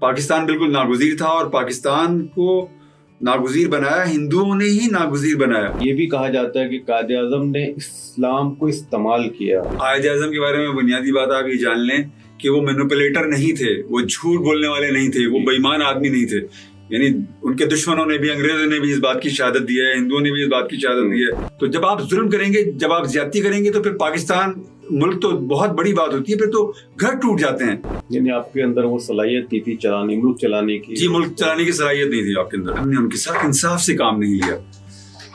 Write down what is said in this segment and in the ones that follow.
پاکستان بالکل ناگزیر تھا اور پاکستان کو ناگزیر بنایا ہندوؤں نے ہی ناگزیر بنایا. یہ بھی کہا جاتا ہے کہ قائد اعظم نے اسلام کو استعمال کیا. قائد اعظم کے بارے میں بنیادی بات آپ یہ جان لیں کہ وہ مینوپولیٹر نہیں تھے, وہ جھوٹ بولنے والے نہیں تھے, وہ بے ایمان آدمی نہیں تھے. یعنی ان کے دشمنوں نے بھی, انگریزوں نے بھی اس بات کی شہادت دی ہے, ہندوؤں نے بھی اس بات کی شہادت دی ہے. تو جب آپ ظلم کریں گے, جب آپ زیادتی کریں گے تو پھر پاکستان ملک تو بہت بڑی بات ہوتی ہے, پھر تو گھر ٹوٹ جاتے ہیں. یعنی آپ کے اندر وہ صلاحیت تھی چلانے, ملک چلانے کی؟ جی, ملک چلانے کی صلاحیت نہیں تھی آپ کے اندر. ہم نے ان کے ساتھ انصاف سے کام نہیں لیا,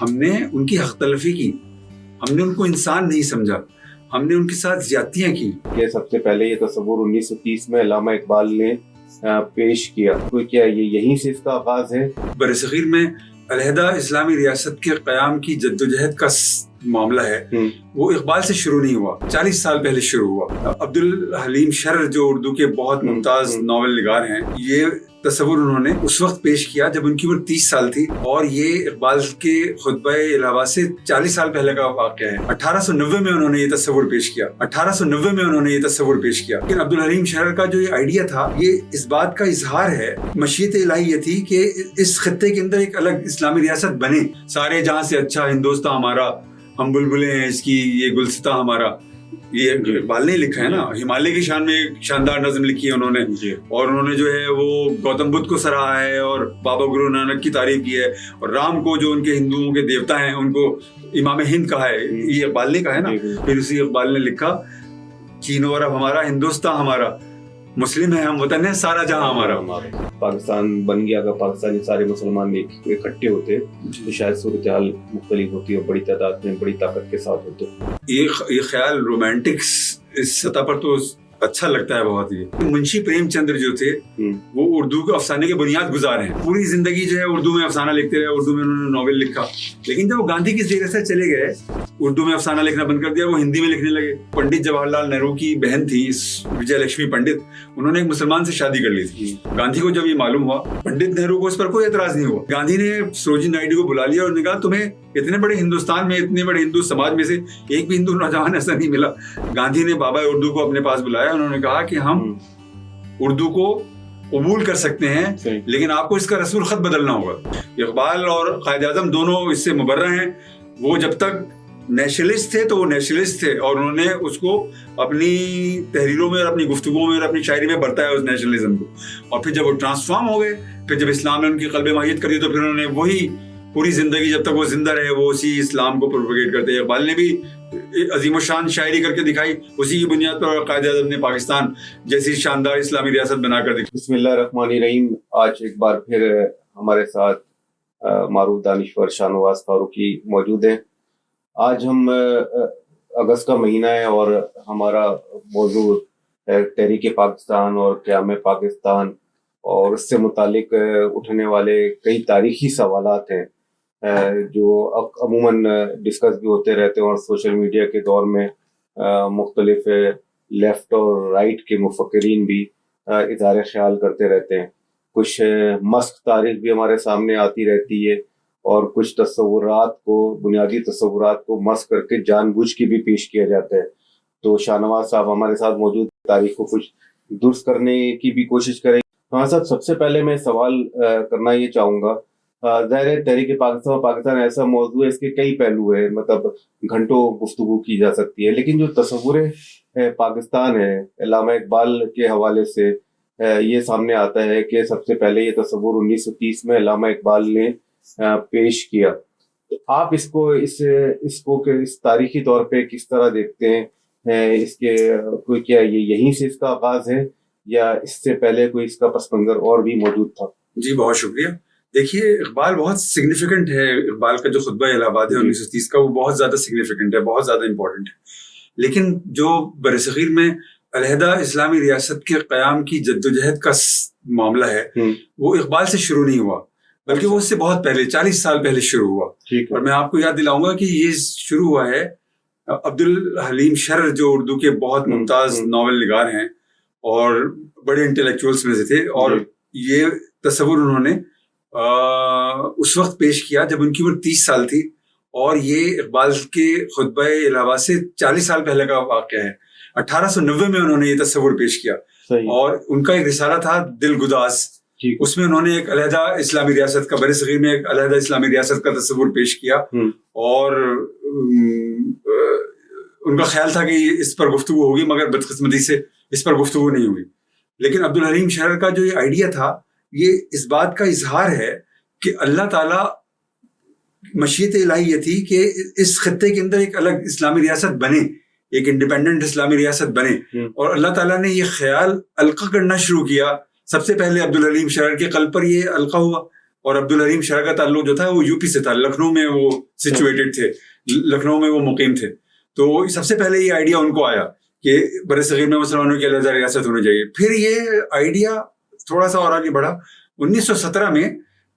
ہم نے ان کی حق تلفی کی, ہم نے ان کو انسان نہیں سمجھا, ہم نے ان کے ساتھ زیادتیاں کی. کہ سب سے پہلے یہ تصور 1930 میں علامہ اقبال نے پیش کیا, تو کیا یہ یہیں سے اس کا آغاز ہے؟ برصغیر میں علیحدہ اسلامی ریاست کے قیام کی جدوجہد کا معاملہ ہے, وہ اقبال سے شروع نہیں ہوا, 40 سال پہلے شروع ہوا. عبدالحلیم شرر جو اردو کے بہت ممتاز ناول نگار ہیں, یہ تصور انہوں نے اس وقت پیش کیا جب ان کی عمر 30 سال تھی, اور یہ اقبال کے خطبہ الہ آباد سے 40 سال پہلے کا واقعہ ہے. 1890 میں انہوں نے یہ تصور پیش کیا, 1890 میں انہوں نے یہ تصور پیش کیا. لیکن عبدالحلیم شرر کا جو یہ آئیڈیا تھا, یہ اس بات کا اظہار ہے, مشیت الہی یہ تھی کہ اس خطے کے اندر ایک الگ اسلامی ریاست بنے. سارے جہاں سے اچھا ہندوستان ہمارا, ہم بلبلیں ہیں اس کی, یہ گلستہ ہمارا. یہ اقبال نے لکھا ہے نا, ہمالیہ کی شان میں ایک شاندار نظم لکھی ہے انہوں نے, اور انہوں نے جو ہے وہ گوتم بدھ کو سراہا ہے اور بابا گرو نانک کی تعریف کی ہے, اور رام کو جو ان کے ہندوؤں کے دیوتا ہیں ان کو امام ہند کہا ہے. یہ اقبال نے کہا ہے نا. پھر اسی اقبال نے لکھا, چین و عرب ہمارا, ہندوستان ہمارا, مسلم ہے ہم, وطن ہے سارا جہاں ہمارا. پاکستان بن گیا, اگر پاکستانی سارے مسلمان اکٹھے ہوتے تو شاید صورتحال مختلف ہوتی اور بڑی تعداد میں بڑی طاقت کے ساتھ ہوتے. یہ خیال رومانٹک اس سطح پر تو اچھا لگتا ہے بہت ہی. منشی پریم چندر جو تھے وہ اردو کے افسانے کے بنیاد گزار ہیں. پوری زندگی جو ہے اردو میں افسانہ لکھتے رہے, اردو میں انہوں نے ناول لکھا. لیکن جب وہ گاندھی کی زیر اثر چلے گئے, اردو میں افسانہ لکھنا بند کر دیا, وہ ہندی میں لکھنے لگے. پنڈت جواہر لال نہرو کی بہن تھی وجے لکشمی پنڈت, انہوں نے ایک مسلمان سے شادی کر لی تھی. گاندھی کو جب یہ معلوم ہوا, پنڈت نہرو کو اس پر کوئی اعتراض نہیں ہوا. گاندھی نے سروجنی نائیڈو کو بلا لیا اور نے کہا, تمہیں اتنے بڑے ہندوستان میں, اتنے بڑے ہندو سماج میں سے ایک بھی ہندو نوجوان ایسا نہیں ملا. گاندھی نے بابا اردو کو اپنے پاس بلایا, انہوں نے کہا کہ ہم اردو کو قبول کر سکتے ہیں, لیکن آپ کو اس کا رسم الخط بدلنا ہوگا. اقبال اور قائد اعظم دونوں اس سے مبرہ ہیں. وہ جب تک نیشنلسٹ تھے تو وہ نیشنلسٹ تھے, اور انہوں نے اس کو اپنی تحریروں میں اور اپنی گفتگو میں اور اپنی شاعری میں برتایا اس نیشنلزم کو. اور پھر جب وہ ٹرانسفارم ہو گئے, پھر جب اسلام نے ان کی قلب ماہیت کر دی, تو پھر انہوں نے وہی پوری زندگی جب تک وہ زندہ رہے وہ اسی اسلام کو پروپیگیٹ کرتے ہیں. اقبال نے بھی عظیم و شان شاعری کر کے دکھائی, اسی کی بنیاد پر قائد اعظم نے پاکستان جیسی شاندار اسلامی ریاست بنا کر دکھائی. بسم اللہ الرحمن الرحیم. آج ایک بار پھر ہمارے ساتھ معروف دانشور شاہ نواز فاروقی موجود ہیں. آج ہم اگست کا مہینہ ہے اور ہمارا موضوع تحریک پاکستان اور قیام پاکستان اور اس سے متعلق اٹھنے والے کئی تاریخی سوالات ہیں جو عموماً ڈسکس بھی ہوتے رہتے ہیں, اور سوشل میڈیا کے دور میں مختلف لیفٹ اور رائٹ کے مفکرین بھی اظہار خیال کرتے رہتے ہیں. کچھ مسخ تاریخ بھی ہمارے سامنے آتی رہتی ہے, اور کچھ تصورات کو, بنیادی تصورات کو مسخ کر کے جان بوجھ کے بھی پیش کیا جاتا ہے. تو شاہ نواز صاحب ہمارے ساتھ موجود, تاریخ کو کچھ درست کرنے کی بھی کوشش کریں. ہاں صاحب, سب سے پہلے میں سوال کرنا یہ چاہوں گا, ظاہر تحریک پاکستان ایسا موضوع ہے, اس کے کئی پہلو ہیں, مطلب گھنٹوں گفتگو کی جا سکتی ہے, لیکن جو تصور پاکستان ہے علامہ اقبال کے حوالے سے یہ سامنے آتا ہے کہ سب سے پہلے یہ تصور 1930 میں علامہ اقبال نے پیش کیا. آپ اس کو اس تاریخی طور پہ کس طرح دیکھتے ہیں؟ اس کے کوئی کیا یہ یہیں سے اس کا آغاز ہے یا اس سے پہلے کوئی اس کا پس منظر اور بھی موجود تھا؟ جی بہت شکریہ. دیکھیے, اقبال بہت سگنیفیکنٹ ہے. اقبال کا جو خطبہ الہ آباد ہے 1930 کا, وہ بہت زیادہ سگنیفیکنٹ ہے, بہت زیادہ امپورٹنٹ ہے. لیکن جو برصغیر میں علیحدہ اسلامی ریاست کے قیام کی جدوجہد کا معاملہ ہے, وہ اقبال سے شروع نہیں ہوا, بلکہ وہ اس سے بہت پہلے 40 سال پہلے شروع ہوا. اور میں آپ کو یاد دلاؤں گا کہ یہ شروع ہوا ہے عبدالحلیم شرر جو اردو کے بہت ممتاز ناول نگار ہیں اور بڑے انٹلیکچوئلس میں سے تھے, اور یہ تصور انہوں نے اس وقت پیش کیا جب ان کی عمر 30 سال تھی, اور یہ اقبال کے خطبہ الہ آباد سے 40 سال پہلے کا واقعہ ہے. 1890 میں انہوں نے یہ تصور پیش کیا. اور ان کا ایک رسالہ تھا دل گداز. اس میں انہوں نے ایک علیحدہ اسلامی ریاست کا بر صغیر میں ایک علیحدہ اسلامی ریاست کا تصور پیش کیا, اور ان کا خیال تھا کہ اس پر گفتگو ہوگی, مگر بدقسمتی سے اس پر گفتگو نہیں ہوئی. لیکن عبدالحلیم شرر کا جو یہ آئیڈیا تھا یہ اس بات کا اظہار ہے کہ اللہ تعالیٰ مشیت الہی یہ تھی کہ اس خطے کے اندر ایک الگ اسلامی ریاست بنے, ایک انڈیپینڈنٹ اسلامی ریاست بنے, اور اللہ تعالیٰ نے یہ خیال القا کرنا شروع کیا. سب سے پہلے عبدالحلیم شرر کے قلب پر یہ القا ہوا, اور عبدالحلیم شرر کا تعلق جو تھا وہ یو پی سے تھا, لکھنؤ میں وہ سچویٹڈ تھے, لکھنؤ میں وہ مقیم تھے. تو سب سے پہلے یہ آئیڈیا ان کو آیا کہ بر صغیر میں مسلمانوں کی علیحدہ ریاست ہونی چاہیے. پھر یہ آئیڈیا تھوڑا سا اور آگے بڑھا. 1917 میں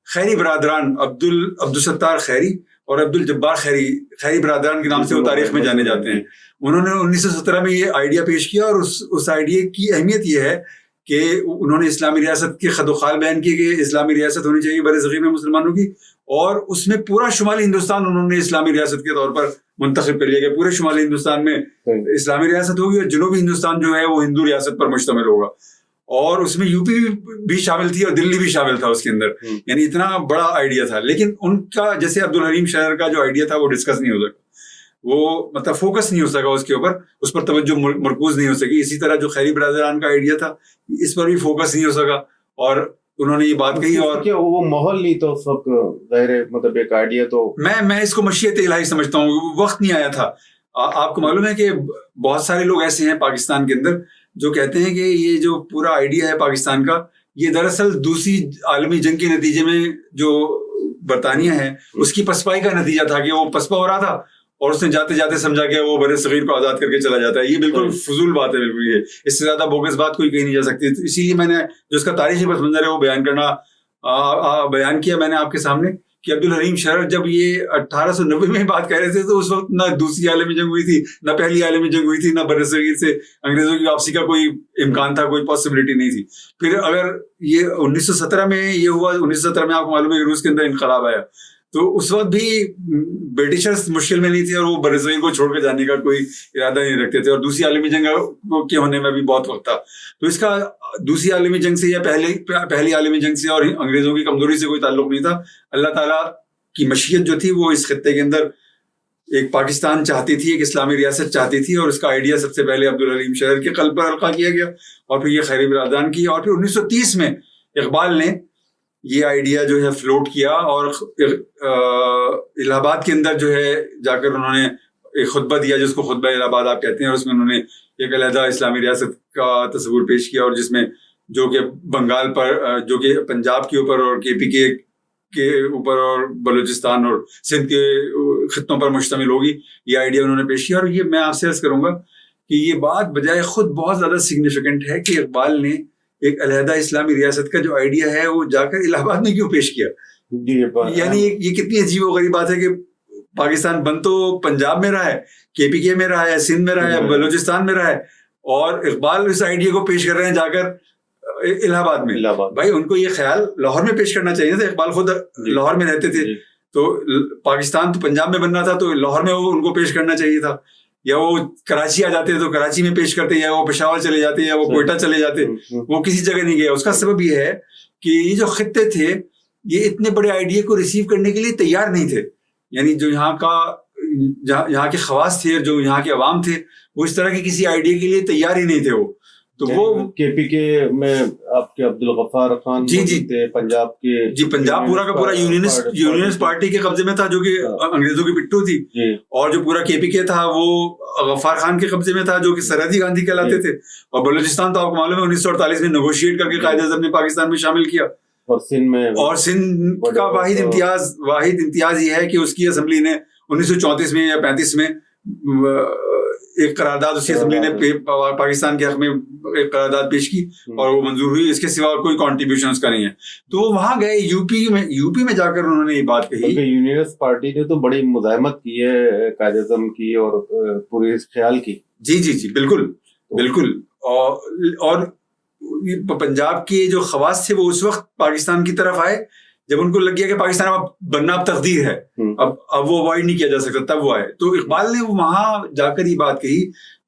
خیری برادران عبدالستار خیری اور عبدالجبار خیری برادران کے نام سے وہ تاریخ میں جانے جاتے ہیں. انہوں نے 1917 میں یہ آئیڈیا پیش کیا, اور اس آئیڈیا کی اہمیت یہ ہے کہ انہوں نے اسلامی ریاست کے خد و خال بیان کیے کہ اسلامی ریاست ہونی چاہیے بر صغیر میں مسلمانوں کی, اور اس میں پورا شمالی ہندوستان انہوں نے اسلامی ریاست کے طور پر منتخب کر لیا کہ پورے شمالی ہندوستان میں اسلامی ریاست ہوگی, اور جنوبی ہندوستان جو ہے وہ ہندو ریاست پر مشتمل ہوگا. اور اس میں یو پی بھی شامل تھی اور دلی بھی شامل تھا اس کے اندر. یعنی اتنا بڑا آئیڈیا تھا. لیکن ان کا جیسے عبدالحلیم شرر کا جو آئیڈیا تھا وہ ڈسکس نہیں ہو سکا, وہ مطلب فوکس نہیں ہو سکا اس کے اوپر, اس پر توجہ مرکوز نہیں ہو سکی. اسی طرح جو خیری برادران کا آئیڈیا تھا اس پر بھی فوکس نہیں ہو سکا, اور انہوں نے یہ بات کہی. اور وہ ماحول نہیں تو اس وقت ظاہر مطلب ایک آئیڈیا تو میں اس کو مشیت الہی سمجھتا ہوں, وقت نہیں آیا تھا. آپ کو معلوم ہے کہ بہت سارے لوگ ایسے ہیں پاکستان کے اندر جو کہتے ہیں کہ یہ جو پورا آئیڈیا ہے پاکستان کا یہ دراصل دوسری عالمی جنگ کے نتیجے میں جو برطانیہ ہے اس کی پسپائی کا نتیجہ تھا, کہ وہ پسپا ہو رہا تھا اور اس نے جاتے جاتے سمجھا کہ وہ بر صغیر کو آزاد کر کے چلا جاتا ہے. یہ بالکل فضول بات ہے, بالکل یہ اس سے زیادہ بوگس بات کوئی کہی نہیں جا سکتی. اسی لیے میں نے جو اس کا تاریخی پس منظر ہے وہ بیان کیا میں نے آپ کے سامنے کہ عبدالحلیم شرر جب یہ 1890 میں بات کہہ رہے تھے تو اس وقت نہ دوسری عالمی جنگ ہوئی تھی, نہ پہلی عالمی جنگ ہوئی تھی, نہ بر صغیر سے انگریزوں کی واپسی کا کوئی امکان تھا, کوئی پاسبلٹی نہیں تھی. پھر اگر یہ 1917 میں یہ ہوا, 1917 میں آپ کو معلوم ہے کہ روس کے اندر انقلاب آیا, تو اس وقت بھی برٹشرز مشکل میں نہیں تھے اور وہ بر صغیر کو چھوڑ کے جانے کا کوئی ارادہ نہیں رکھتے تھے, اور دوسری عالمی جنگ کے ہونے میں بھی بہت وقت تھا. تو اس کا دوسری عالمی جنگ سے یا پہلی عالمی جنگ سے اور انگریزوں کی کمزوری سے کوئی تعلق نہیں تھا. اللہ تعالیٰ کی مشیت جو تھی وہ اس خطے کے اندر ایک پاکستان چاہتی تھی, ایک اسلامی ریاست چاہتی تھی, اور اس کا آئیڈیا سب سے پہلے عبدالحلیم شرر کے قلب پر القا کیا گیا, اور پھر یہ خیری برادران کی. اور پھر 1930 میں اقبال نے یہ آئیڈیا جو ہے فلوٹ کیا, اور الہ آباد کے اندر جو ہے جا کر انہوں نے ایک خطبہ دیا جس کو خطبہ الہ آباد آپ کہتے ہیں, اور اس میں انہوں نے ایک علیحدہ اسلامی ریاست کا تصور پیش کیا, اور جس میں جو کہ بنگال پر, جو کہ پنجاب کے اوپر اور کے پی کے اوپر اور بلوچستان اور سندھ کے خطوں پر مشتمل ہوگی. یہ آئیڈیا انہوں نے پیش کیا, اور یہ میں آپ سے عرض کروں گا کہ یہ بات بجائے خود بہت زیادہ سگنیفیکنٹ ہے کہ اقبال نے ایک علیحدہ اسلامی ریاست کا جو آئیڈیا ہے وہ جا کر الہ آباد میں کیوں پیش کیا. یعنی یہ کتنی عجیب و غریب بات ہے کہ پاکستان بن تو پنجاب میں رہا ہے, کے پی کے میں رہا ہے, سندھ میں رہا ہے, بلوچستان میں رہا ہے, اور اقبال اس آئیڈیا کو پیش کر رہے ہیں جا کر الہ آباد میں. بھائی ان کو یہ خیال لاہور میں پیش کرنا چاہیے تھا, اقبال خود لاہور میں رہتے تھے, تو پاکستان تو پنجاب میں بننا تھا تو لاہور میں وہ ان کو پیش کرنا چاہیے تھا, یا وہ کراچی آ جاتے تو کراچی میں پیش کرتے, یا وہ پشاور چلے جاتے, یا وہ کوئٹہ چلے جاتے, وہ کسی جگہ نہیں گیا. اس کا سبب یہ ہے کہ یہ جو خطے تھے یہ اتنے بڑے آئیڈیا کو ریسیو کرنے کے لیے تیار نہیں تھے. یعنی جو یہاں کے خواص تھے, جو یہاں کے عوام تھے, وہ اس طرح کے کسی آئیڈیا کے لیے تیار ہی نہیں تھے. وہ تو وہ کے پی کے میں آپ کے عبدالغفار خان تھے, پنجاب کے پنجاب پورا کا پورا یونینسٹ پارٹی کے قبضے میں تھا, جو کہ انگریزوں کی پٹھو تھی, اور جو پورا کے پی کے تھا وہ غفار خان کے قبضے میں تھا, جو کہ سرحدی گاندھی کہلاتے تھے. اور بلوچستان تو آپ کو معلوم ہے 1948 میں نیگوشیٹ کر کے قائد اعظم نے پاکستان میں شامل کیا, اور سندھ کا واحد امتیاز یہ ہے کہ اس کی اسمبلی نے 1934 میں یا 35 میں ایک قرارداد اس کی اسمبلی نے پاکستان کے حق میں ایک قرارداد پیش کی, اور وہ منظور ہوئی. اس کے سوا کوئی کنٹریبیوشن اس کا نہیں ہے. تو وہاں گئے یو پی میں جا کر انہوں نے یہ بات کہی. یونینسٹ پارٹی نے تو بڑی مزاحمت کی ہے قائد اعظم کی اور پورے اس خیال کی. جی بالکل. اور پنجاب کے جو خواص تھے وہ اس وقت پاکستان کی طرف آئے جب ان کو لگ گیا کہ پاکستان اب بننا اب تقدیر ہے, اب وہ اوائڈ نہیں کیا جا سکتا, تب وہ آئے. تو اقبال نے وہاں جا کر یہ بات کہی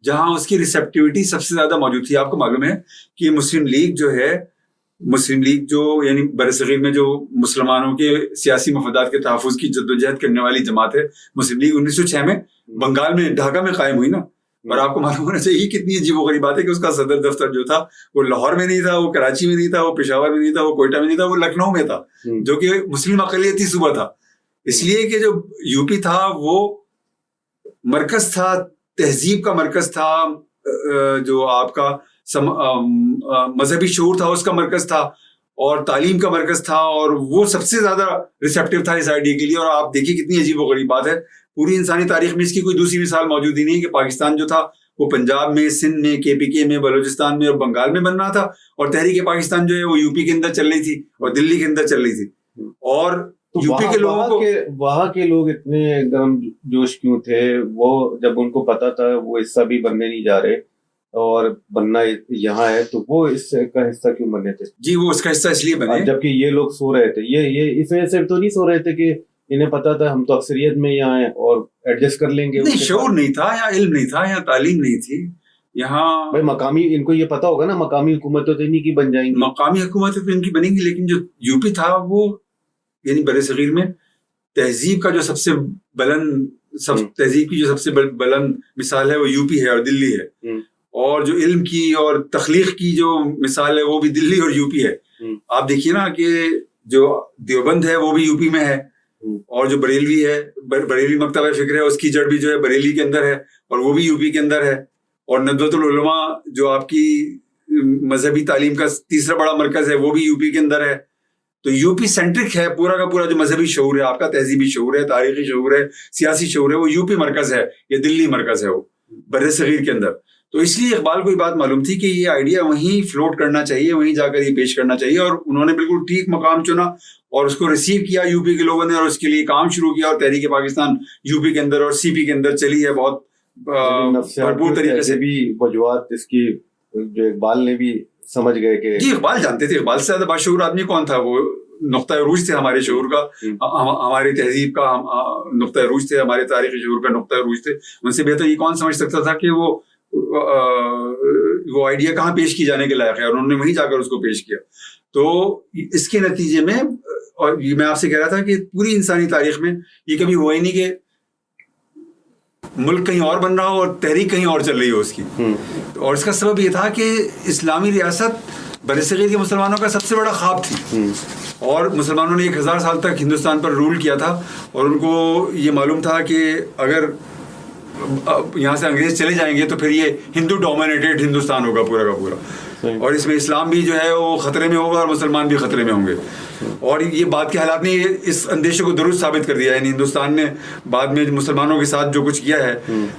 جہاں اس کی ریسیپٹیوٹی سب سے زیادہ موجود تھی. آپ کو معلوم ہے کہ مسلم لیگ جو یعنی برصغیر میں جو مسلمانوں کے سیاسی مفادات کے تحفظ کی جدوجہد کرنے والی جماعت ہے, مسلم لیگ 1906 میں بنگال میں ڈھاکہ میں قائم ہوئی نا. اور آپ کو معلوم ہونا چاہیے کتنی عجیب و غریب بات ہے کہ اس کا صدر دفتر جو تھا وہ لاہور میں نہیں تھا, وہ کراچی میں نہیں تھا, وہ پشاور میں نہیں تھا, وہ کوئٹہ میں نہیں تھا, وہ لکھنؤ میں تھا, جو کہ مسلم اقلیتی صوبہ تھا. اس لیے کہ جو یو پی تھا وہ مرکز تھا, تہذیب کا مرکز تھا, جو آپ کا مذہبی شعور تھا اس کا مرکز تھا, اور تعلیم کا مرکز تھا, اور وہ سب سے زیادہ ریسیپٹیو تھا اس آئیڈیا کے لیے. اور آپ دیکھیے کتنی عجیب و غریب بات ہے, پوری انسانی تاریخ میں اس کی کوئی دوسری مثال موجود ہی نہیں کہ پاکستان جو تھا وہ پنجاب میں, سندھ میں, KPK میں, بلوچستان میں اور بنگال میں بن رہا تھا, اور تحریک پاکستان جو ہے وہ UP کے اندر چل رہی تھی اور دلی کے اندر چل رہی تھی. اور UP کے لوگوں کو وہاں کے لوگ اتنے گرم جوش کیوں تھے؟ وہ جب ان کو پتا تھا وہ حصہ بھی بننے نہیں جا رہے اور بننا یہاں ہے, تو وہ اس کا حصہ کیوں بنے تھے؟ جی وہ اس کا حصہ اس لیے بنے جبکہ یہ لوگ سو رہے تھے. یہ اس وجہ سے تو نہیں سو رہے تھے کہ انہیں پتا تھا ہم تو اکثریت میں یہاں ہیں اور ایڈجسٹ کر لیں گے. نہیں, شعور نہیں تھا, یا علم نہیں تھا, یا تعلیم نہیں تھی یہاں. بھائی مقامی ان کو یہ پتا ہوگا نا, مقامی حکومتیں تو انہیں کی بن جائیں گی. مقامی حکومتیں تو ان کی بنیں گی, لیکن جو UP تھا وہ یعنی برصغیر میں تہذیب کا جو سب سے بلند تہذیب کی جو سب سے بلند مثال ہے وہ UP ہے اور دلی ہے. اور جو علم کی اور تخلیق کی جو مثال ہے وہ بھی دلی اور UP ہے. آپ دیکھیے نا کہ جو دیوبند ہے وہ بھی UP میں ہے, اور جو بریلوی ہے, بریلوی مکتبہ فکر ہے, اس کی جڑ بھی جو ہے بریلی کے اندر ہے اور وہ بھی UP کے اندر ہے. اور ندوۃ العلماء جو آپ کی مذہبی تعلیم کا تیسرا بڑا مرکز ہے وہ بھی UP کے اندر ہے. تو UP سینٹرک ہے پورا کا پورا. جو مذہبی شعور ہے, آپ کا تہذیبی شعور ہے, تاریخی شعور ہے, سیاسی شعور ہے, وہ UP مرکز ہے یا دلی مرکز ہے وہ برصغیر کے اندر. تو اس لیے اقبال کو یہ بات معلوم تھی کہ یہ آئیڈیا وہیں فلوٹ کرنا چاہیے, وہیں جا کر یہ پیش کرنا چاہیے, اور انہوں نے بالکل ٹھیک مقام چنا اور اس کو ریسیو کیا UP کے لوگوں نے, اور اس کے لیے کام شروع کیا. اور تحریک پاکستان UP کے اندر اور CP کے اندر چلی ہے بہت بھرپور طریقے سے. بھی وجوہات اس کی جو اقبال نے بھی سمجھ گئے کہ جی اقبال جانتے تھے. اقبال سے زیادہ باشعور آدمی کون تھا؟ وہ نقطۂ عروج تھے ہمارے شعور کا, ہماری تہذیب کا نقطۂ عروج تھے, ہمارے تاریخی شعور کا نقطۂ عروج تھے. ان سے بہتر یہ کون سمجھ سکتا تھا کہ وہ آئیڈیا کہاں پیش کی جانے کے لائق ہے, اور انہوں نے وہیں جا کر اس کو پیش کیا. تو اس کے نتیجے میں, اور یہ میں آپ سے کہہ رہا تھا کہ پوری انسانی تاریخ میں یہ کبھی ہوا ہی نہیں کہ ملک کہیں اور بن رہا ہو اور تحریک کہیں اور چل رہی ہو اس کی. اور اس کا سبب یہ تھا کہ اسلامی ریاست برصغیر کے مسلمانوں کا سب سے بڑا خواب تھی, اور مسلمانوں نے 1000 سال تک ہندوستان پر رول کیا تھا, اور ان کو یہ معلوم تھا کہ اگر یہاں سے انگریز چلے جائیں گے تو پھر یہ ہندو ڈومینیٹڈ ہندوستان ہوگا پورا کا پورا, اور اس میں اسلام بھی جو ہے وہ خطرے میں ہوگا اور مسلمان بھی خطرے میں ہوں گے. اور یہ بات کے حالات نے اس اندیشے کو درست ثابت کر دیا. یعنی ہندوستان نے بعد میں مسلمانوں کے ساتھ جو کچھ کیا ہے,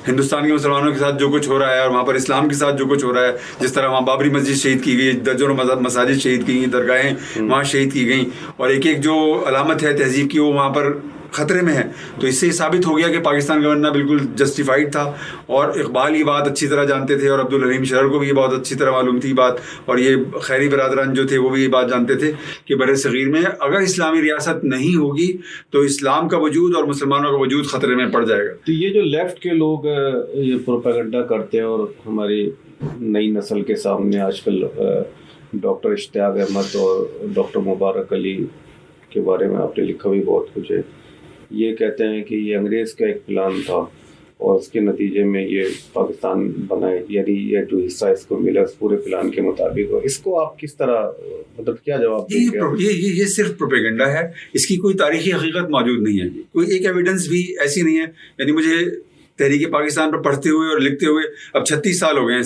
ہندوستان کے مسلمانوں کے ساتھ جو کچھ ہو رہا ہے, اور وہاں پر اسلام کے ساتھ جو کچھ ہو رہا ہے, جس طرح وہاں بابری مسجد شہید کی گئی, درجنوں مساجد شہید کی گئی, درگاہیں وہاں شہید کی گئیں, اور ایک ایک جو علامت ہے تہذیب کی وہ وہاں پر خطرے میں ہے. تو اس سے یہ ثابت ہو گیا کہ پاکستان کا بننا بالکل جسٹیفائڈ تھا. اور اقبال یہ بات اچھی طرح جانتے تھے, اور عبدالحلیم شرر کو بھی یہ بات اچھی طرح معلوم تھی بات, اور یہ خیری برادران جو تھے وہ بھی یہ بات جانتے تھے کہ برصغیر میں اگر اسلامی ریاست نہیں ہوگی تو اسلام کا وجود اور مسلمانوں کا وجود خطرے میں پڑ جائے گا. تو یہ جو لیفٹ کے لوگ یہ پروپیگنڈا کرتے ہیں, اور ہماری نئی نسل کے سامنے آج کل ڈاکٹر اشتیاق احمد اور ڈاکٹر مبارک علی کے بارے میں آپ نے لکھا بھی بہت کچھ ہے, یہ کہتے ہیں کہ یہ انگریز کا ایک پلان تھا اور اس کے نتیجے میں یہ پاکستان بنا ہے, یعنی یہ جو حصہ اس کو ملا اس پورے پلان کے مطابق. اور اس کو آپ کس طرح مطلب کیا جواب دیں گے؟ یہ صرف پروپیگنڈا ہے, اس کی کوئی تاریخی حقیقت موجود نہیں ہے, کوئی ایک ایویڈنس بھی ایسی نہیں ہے. یعنی مجھے تحریک پاکستان پر پڑھتے ہوئے اور لکھتے ہوئے اب 36 سال ہو گئے ہیں,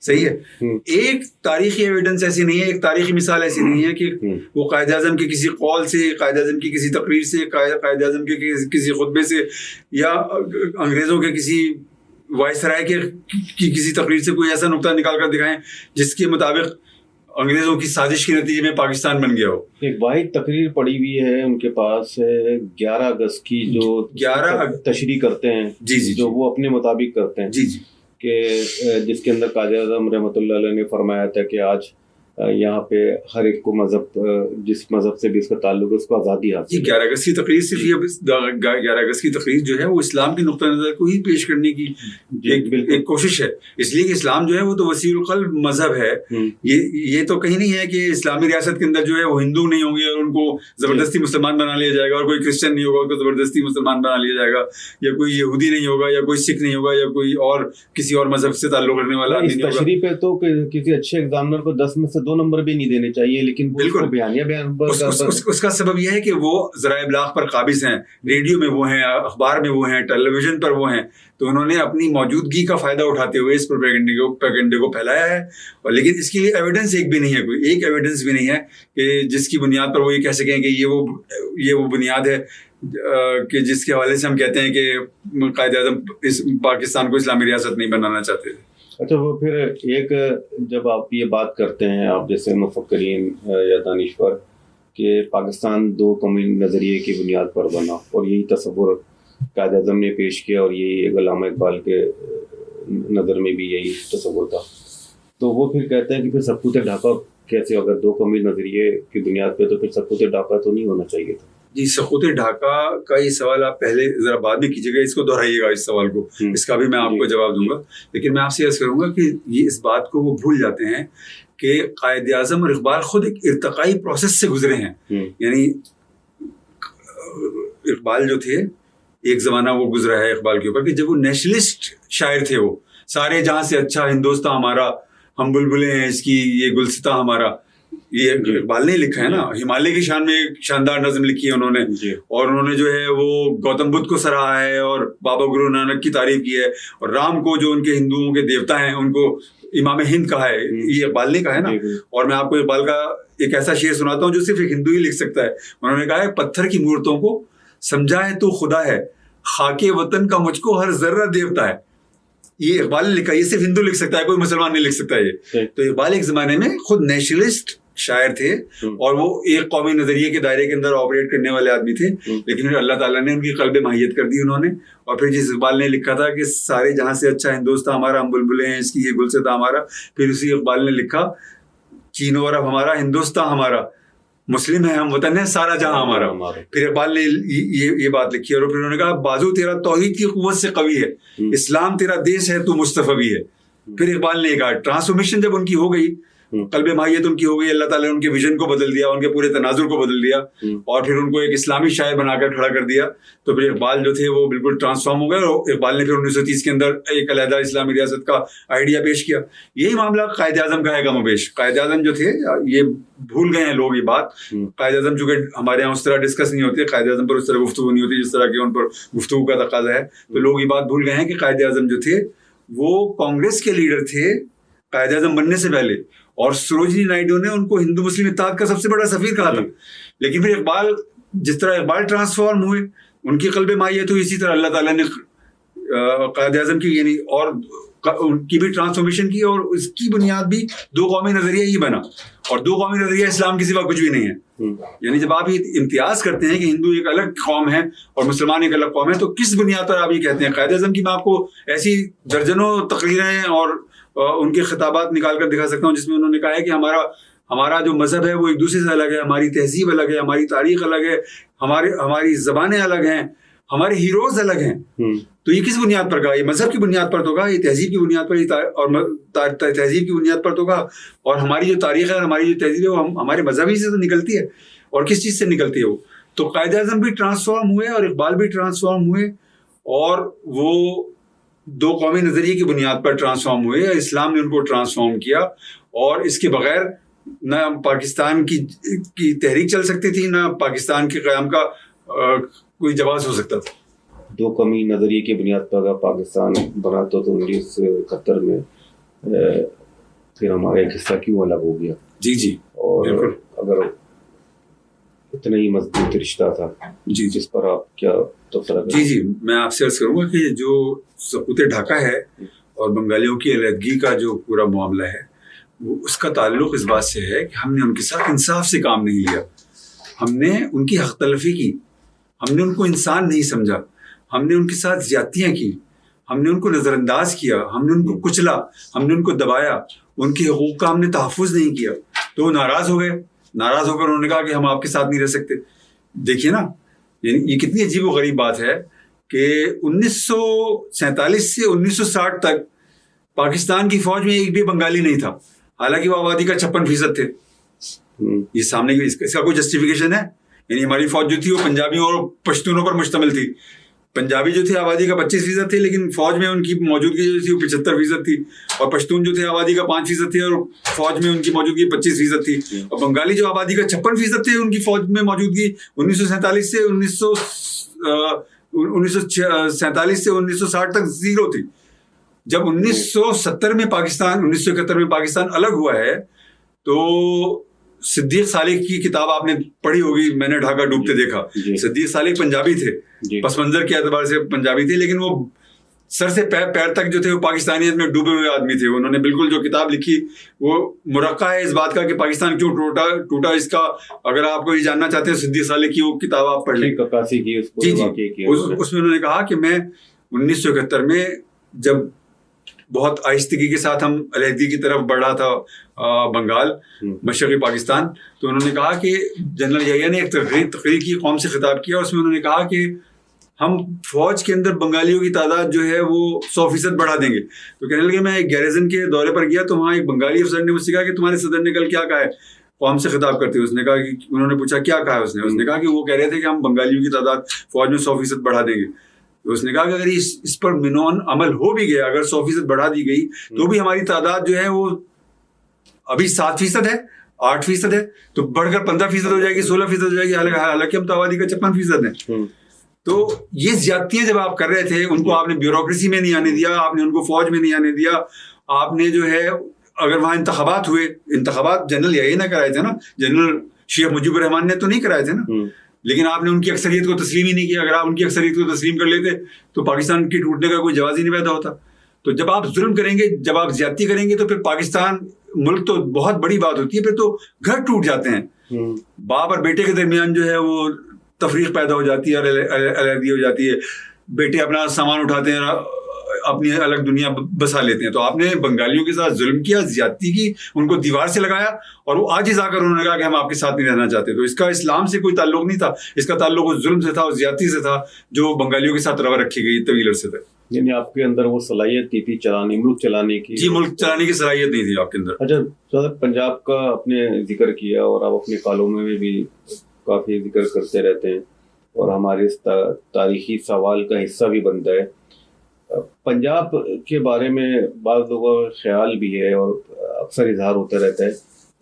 صحیح ہے, ایک تاریخی ایویڈنس ایسی نہیں ہے, ایک تاریخی مثال ایسی نہیں ہے کہ وہ قائد اعظم کے کسی قول سے, قائد اعظم کی کسی تقریر سے, قائد اعظم کے کسی خطبے سے, یا انگریزوں کے کسی وائسرائے کی کسی تقریر سے کوئی ایسا نقطہ نکال کر دکھائیں جس کے مطابق انگریزوں کی سازش کے نتیجے میں پاکستان بن گیا ہو. ایک واحد تقریر پڑی ہوئی ہے ان کے پاس 11 اگست کی, جو 11 تشریح کرتے ہیں, جی جو وہ اپنے مطابق کرتے ہیں, جی کہ جس کے اندر قائد اعظم رحمۃ اللہ علیہ نے فرمایا تھا کہ آج یہاں پہ ہر ایک کو مذہب جس مذہب سے بھی اس کا تعلق ہے اس کو آزادی حاصل ہے. 11 اگست کی تقریر صرف یہ 11 اگست کی تقریر جو ہے وہ اسلام کے نقطہ نظر کو ہی پیش کرنے کی ایک کوشش ہے, اس لیے کہ اسلام جو ہے وہ تو وسیع القلب مذہب ہے. یہ تو کہیں نہیں ہے کہ اسلامی ریاست کے اندر جو ہے وہ ہندو نہیں ہوں گے اور ان کو زبردستی مسلمان بنا لیا جائے گا, اور کوئی کرسچن نہیں ہوگا ان کو زبردستی مسلمان بنا لیا جائے گا, یا کوئی یہودی نہیں ہوگا, یا کوئی سکھ نہیں ہوگا, یا کوئی اور کسی اور مذہب سے تعلق رکھنے والا اس تشریح پہ تو کسی اچھے ایگزامنر کو 10 میں سے 2 نمبر بھی نہیں دینے چاہیے, لیکن بالکل اس کا سبب یہ ہے کہ وہ ذرائع ابلاغ پر قابض ہیں, ریڈیو میں وہ ہیں, اخبار میں وہ ہیں, ٹیلی ویژن پر وہ ہیں, تو انہوں نے اپنی موجودگی کا فائدہ اٹھاتے ہوئے اس پروپیگنڈے کو پھیلایا ہے. اور لیکن اس کے لیے ایویڈنس ایک بھی نہیں ہے, کوئی ایک ایویڈنس بھی نہیں ہے کہ جس کی بنیاد پر وہ یہ کہہ سکیں کہ یہ وہ بنیاد ہے کہ جس کے حوالے سے ہم کہتے ہیں کہ قائد اعظم پاکستان کو اسلامی ریاست نہیں بنانا چاہتے تھے. اچھا, وہ پھر ایک جب آپ یہ بات کرتے ہیں, آپ جیسے مفکرین یا دانشور, کہ پاکستان 2 قومی نظریے کی بنیاد پر بنا اور یہی تصور قائد اعظم نے پیش کیا, اور یہی علامہ اقبال کے نظر میں بھی یہی تصور تھا, تو وہ پھر کہتے ہیں کہ پھر سقوط ڈھاکہ کیسے, اگر 2 قومی نظریے کی بنیاد پہ تو پھر سقوط ڈھاکہ تو نہیں ہونا چاہیے تھا. جی, سقوط ڈھاکہ کا یہ سوال آپ پہلے ذرا بعد میں کیجیے گا, اس کو دہرائیے گا اس سوال کو, اس کا بھی میں آپ کو جواب دوں گا. لیکن میں آپ سے عرض کروں گا کہ یہ اس بات کو وہ بھول جاتے ہیں کہ قائد اعظم اور اقبال خود ایک ارتقائی پروسیس سے گزرے ہیں. یعنی اقبال جو تھے, ایک زمانہ وہ گزرا ہے اقبال کے اوپر کہ جب وہ نیشنلسٹ شاعر تھے, وہ سارے جہاں سے اچھا ہندوستان ہمارا, ہم بلبلیں ہیں اس کی, یہ گلستہ ہمارا, یہ اقبال نے لکھا ہے نا. ہمالیہ کی شان میں ایک شاندار نظم لکھی ہے انہوں نے, اور انہوں نے جو ہے وہ گوتم بدھ کو سراہا ہے اور بابا گرو نانک کی تعریف کی ہے, اور رام کو جو ان کے ہندوؤں کے دیوتا ہیں ان کو امام ہند کہا ہے, یہ اقبال نے کہا ہے نا. اور میں آپ کو اقبال کا ایک ایسا شعر سناتا ہوں جو صرف ایک ہندو ہی لکھ سکتا ہے. انہوں نے کہا ہے, پتھر کی مورتوں کو سمجھا ہے تو خدا ہے, خاک وطن کا مجھ کو ہر ذرہ دیوتا ہے. یہ اقبال نے لکھا, یہ صرف ہندو لکھ سکتا ہے, کوئی مسلمان نہیں لکھ سکتا یہ. تو اقبال ایک زمانے میں خود نیشنلسٹ شاعر تھے, اور وہ ایک قومی نظریے کے دائرے کے اندر آپریٹ کرنے والے آدمی تھے, لیکن پھر اللہ تعالیٰ نے ان کی قلب ماہیت کر دی انہوں نے. اور پھر جس اقبال نے لکھا تھا کہ سارے جہاں سے اچھا ہندوستان ہمارا, ہم بلبلیں ہیں اس کی, یہ گلستہ ہمارا, پھر اسی اقبال نے لکھا چین و عرب ہمارا, ہندوستان ہمارا, مسلم ہے ہم, وطن ہے سارا جہاں ہمارا. پھر اقبال نے یہ بات لکھی, اور پھر انہوں نے کہا بازو تیرا توحید کی قوت سے قوی ہے, اسلام تیرا دیس ہے تو مصطفی ہے. پھر اقبال نے کہا ٹرانسفارمیشن جب ان کی ہو گئی, قلب ماہیت ان کی ہو گئی, اللہ تعالیٰ نے ان کے ویژن کو بدل دیا, ان کے پورے تناظر کو بدل دیا, اور پھر ان کو ایک اسلامی شاعر بنا کر کھڑا کر دیا. تو پھر اقبال جو تھے وہ بالکل ٹرانسفارم ہو گئے, اور اقبال نے پھر 1930 کے اندر ایک علیحدہ اسلامی ریاست کا آئیڈیا پیش کیا. یہی معاملہ قائد اعظم کا ہے کم و بیش. قائد اعظم جو تھے, یہ بھول گئے ہیں لوگ یہ بات, قائد اعظم چونکہ ہمارے یہاں اس طرح ڈسکس نہیں ہوتے, قائد اعظم پر اس طرح گفتگو نہیں ہوتی جس طرح کہ ان پر گفتگو کا تقاضا ہے, تو لوگ یہ بات بھول گئے ہیں کہ قائد اعظم جو تھے وہ کانگریس کے لیڈر تھے قائد اعظم بننے سے پہلے, اور سروجنی نائیڈو نے ان کو ہندو مسلم اتحاد کا سب سے بڑا سفیر کہا تھا. لیکن پھر اقبال, جس طرح اقبال ٹرانسفارم ہوئے, ان کی قلب ماہیت ہوئی, اسی طرح اللہ تعالیٰ نے قائد اعظم کی یعنی اور ان کی بھی ٹرانسفارمیشن کی, اور اس کی بنیاد بھی 2 قومی نظریہ ہی بنا, اور 2 قومی نظریہ اسلام کے سوا کچھ بھی نہیں ہے. یعنی جب آپ یہ امتیاز کرتے ہیں کہ ہندو ایک الگ قوم ہے اور مسلمان ایک الگ قوم ہے, تو کس بنیاد پر آپ یہ کہتے ہیں؟ قائد اعظم کی میں آپ کو ایسی درجنوں تقریریں اور ان کے خطابات نکال کر دکھا سکتا ہوں جس میں انہوں نے کہا ہے کہ ہمارا جو مذہب ہے وہ ایک دوسرے سے الگ ہے, ہماری تہذیب الگ ہے, ہماری تاریخ الگ ہے, ہماری زبانیں الگ ہیں, ہمارے ہیروز الگ ہیں. تو یہ کس بنیاد پر کہا؟ یہ مذہب کی بنیاد پر تو کہا, یہ تہذیب کی بنیاد پر, اور تہذیب کی بنیاد پر تو کہا, اور ہماری جو تاریخ ہے, ہماری جو تہذیب ہے وہ ہمارے مذہبی سے تو نکلتی ہے, اور کس چیز سے نکلتی ہے وہ. تو قائد اعظم بھی ٹرانسفارم ہوئے اور اقبال بھی ٹرانسفارم ہوئے, اور وہ 2 قومی نظریے کی بنیاد پر ٹرانسفارم ہوئے. اسلام نے ان کو ٹرانسفارم کیا, اور اس کے بغیر نہ پاکستان کی تحریک چل سکتی تھی, نہ پاکستان کے قیام کا کوئی جواز ہو سکتا تھا. 2 قومی نظریے کی بنیاد پر اگر پاکستان بنا تو 1971 میں پھر ہمارا ایک حصہ کیوں الگ ہو گیا؟ جی اور اگر اتنا ہی مضبوط رشتہ تھا جس پر آپ کیا تبصرہ کریں؟ جی میں آپ سے عرض کروں گا کہ جو سقوط ڈھاکہ ہے اور بنگالیوں کی علیحدگی کا جو پورا معاملہ ہے, وہ اس کا تعلق اس بات سے ہے کہ ہم نے ان کے ساتھ انصاف سے کام نہیں لیا, ہم نے ان کی حق تلفی کی, ہم نے ان کو انسان نہیں سمجھا, ہم نے ان کے ساتھ زیادتیاں کی, ہم نے ان کو نظر انداز کیا, ہم نے ان کو کچلا, ہم نے ان کو دبایا, ان کے حقوق کا ہم نے تحفظ نہیں کیا. تو وہ ناراض ہو گئے. ناراض ہو کر انہوں نے کہا کہ ہم آپ کے ساتھ نہیں رہ سکتے. دیکھیے نا, یہ کتنی عجیب و غریب بات ہے کہ 1947 سے 1960 تک پاکستان کی فوج میں ایک بھی بنگالی نہیں تھا, حالانکہ وہ آبادی کا 56% تھے. یہ سامنے اس کا کوئی جسٹیفیکیشن ہے؟ یعنی ہماری فوج جو تھی وہ پنجابیوں اور پشتونوں پر مشتمل تھی. پنجابی جو تھے آبادی کا 25% تھے, لیکن فوج میں ان کی موجودگی جو تھی وہ 75% تھی, اور پشتون جو تھے آبادی کا 5% تھے اور فوج میں ان کی موجودگی 25% تھی. اور بنگالی جو آبادی کا 56% تھے, ان کی فوج میں موجودگی 1947 سے 1960 تک زیرو تھی. جب 1971 میں پاکستان الگ ہوا ہے تو صدیق صالح کی کتاب آپ نے پڑھی ہوگی, میں نے ڈھاکہ ڈوبتے دیکھا. صدیق صالح پنجابی تھے, پس منظر کے اعتبار سے پنجابی تھے, لیکن وہ سر سے پیر تک جو تھے وہ پاکستانیت میں ڈوبے ہوئے آدمی تھے. انہوں نے بالکل جو کتاب لکھی وہ مرقع ہے اس بات کا کہ پاکستان کیوں ٹوٹا. اس کا اگر آپ کو یہ جاننا چاہتے ہیں صدیق صالح کی وہ کتاب آپ پڑھ لیں. جی, اس میں انہوں نے کہا کہ میں 1971 میں جب بہت آہستگی کے ساتھ ہم علیحدگی کی طرف بڑھ رہا تھا بنگال, مشرقی پاکستان, تو انہوں نے کہا کہ جنرل یحییٰ نے ایک تقریر کی, قوم سے خطاب کیا. اس میں انہوں نے کہا کہ ہم فوج کے اندر بنگالیوں کی تعداد جو ہے وہ 100% بڑھا دیں گے. تو کہنے لگے میں ایک گیریزن کے دورے پر گیا تو وہاں ایک بنگالی افسر نے مجھ سے کہا کہ تمہارے صدر نے کل کیا کہا ہے, قوم سے خطاب کرتے ہوئے. اس نے کہا کہ انہوں نے پوچھا کیا کہا ہے, اس نے کہا کہ وہ کہہ رہے تھے کہ ہم بنگالیوں کی تعداد فوج میں 100% بڑھا دیں گے. تو اس نے کہا کہ اگر اس پر منون عمل ہو بھی گیا, اگر 100% بڑھا دی گئی تو بھی ہماری تعداد جو ہے وہ ابھی 7% ہے, 8% ہے, تو بڑھ کر 15% ہو جائے گی, 16% ہو جائے گی, حالانکہ ہم تو آبادی کا 56% ہیں. تو یہ زیادتیاں جب آپ کر رہے تھے, ان کو آپ نے بیوروکریسی میں نہیں آنے دیا, آپ نے ان کو فوج میں نہیں آنے دیا, آپ نے جو ہے اگر وہاں انتخابات ہوئے, انتخابات جنرل یہی نہ کرائے تھے نا, جنرل شیخ مجیب الرحمان نے تو نہیں کرائے تھے نا, لیکن آپ نے ان کی اکثریت کو تسلیم ہی نہیں کیا. اگر آپ ان کی اکثریت کو تسلیم کر لیتے تو پاکستان کی ٹوٹنے کا کوئی جواز ہی نہیں پیدا ہوتا. تو جب آپ ظلم کریں گے, جب آپ زیادتی کریں گے, تو پھر پاکستان ملک تو بہت بڑی بات ہوتی ہے, پھر تو گھر ٹوٹ جاتے ہیں. باپ اور بیٹے کے درمیان جو ہے وہ تفریق پیدا ہو جاتی ہے اور علیحدگی ہو جاتی ہے. بیٹے اپنا سامان اٹھاتے ہیں, اپنی الگ دنیا بسا لیتے ہیں. تو آپ نے بنگالیوں کے ساتھ ظلم کیا, زیادتی کی, ان کو دیوار سے لگایا, اور وہ آج آ کر انہوں نے کہا کہ ہم آپ کے ساتھ نہیں رہنا چاہتے. تو اس کا اسلام سے کوئی تعلق نہیں تھا, اس کا تعلق اس ظلم سے تھا, اس زیادتی سے تھا جو بنگالیوں کے ساتھ روا رکھی گئی طویل عرصے تک. یعنی آپ کے اندر وہ صلاحیت تھی ملک چلانے کی؟ جی, ملک چلانے کی صلاحیت نہیں تھی آپ کے اندر. اچھا صدر, پنجاب کا آپ نے ذکر کیا اور آپ اپنے کالموں میں بھی کافی ذکر کرتے رہتے ہیں اور ہمارے اس تاریخی سوال کا حصہ بھی بنتا ہے. پنجاب کے بارے میں بعض لوگوں کا خیال بھی ہے اور اکثر اظہار ہوتا رہتا ہے,